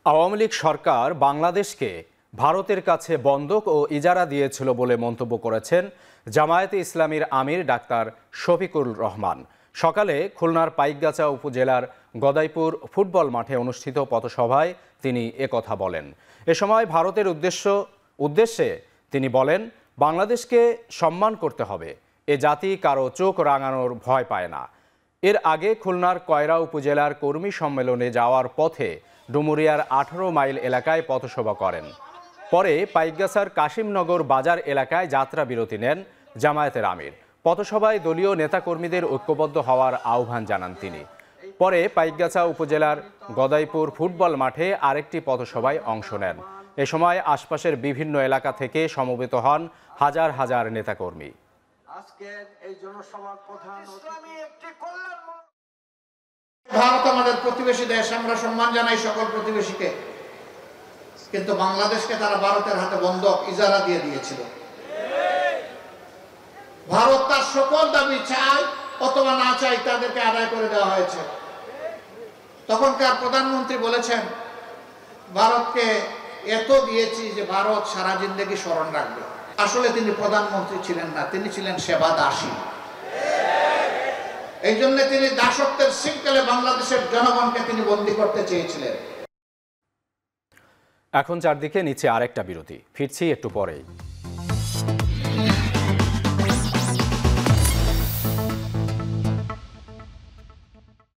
আওয়ামী লীগ সরকার বাংলাদেশকে ভারতের কাছে বন্ধক ও ইজারা দিয়েছিল বলে মন্তব্য করেছেন জামায়াতে ইসলামীর আমির ডাক্তার শফিকুর রহমান। সকালে খুলনার পাইকগাছা উপজেলার গদাইপুর ফুটবল মাঠে অনুষ্ঠিত পথসভায় তিনি একথা বলেন। এ সময় ভারতের উদ্দেশ্যে তিনি বলেন, বাংলাদেশকে সম্মান করতে হবে। এ জাতি কারো চোখ রাঙানোর ভয় পায় না। এর আগে খুলনার কয়রা উপজেলার কর্মী সম্মেলনে যাওয়ার পথে ডুমুরিয়ার 18 মাইল এলাকায় পথসভা করেন। পরে পাইকগাছার কাশিমনগর বাজার এলাকায় যাত্রা বিরতি নেন জামায়াতের আমির। পথসভায় দলীয় নেতাকর্মীদের ঐক্যবদ্ধ হওয়ার আহ্বান জানান তিনি। পরে পাইকগাছা উপজেলার গদাইপুর ফুটবল মাঠে আরেকটি পথসভায় অংশ নেন। এ সময় আশপাশের বিভিন্ন এলাকা থেকে সমবেত হন হাজার হাজার নেতাকর্মী। ভারত আমাদের প্রতিবেশী দেশ, আমরা সম্মান জানাই সকল প্রতিবেশীকে, কিন্তু বাংলাদেশকে তারা ভারতের হাতে বন্ধক ইজারা দিয়ে দিয়েছিল। ভারত তার সকল দাবি চায় অথবা না চাই তাদেরকে আদায় করে দেওয়া হয়েছে। তখনকার প্রধানমন্ত্রী বলেছেন, ভারতকে এত দিয়েছি যে ভারত সারা জিন্দেগি স্মরণ রাখবে। আসলে তিনি প্রধানমন্ত্রী ছিলেন না, তিনি ছিলেন সেবা দাসী। এই জন্য তিনি দাসত্বের শৃঙ্খলে বাংলাদেশের জনগণকে তিনি বন্দী করতে চেয়েছিলেন। এখন চারদিকে নিচে আরেকটা বিরতি, ফিরছি একটু পরেই।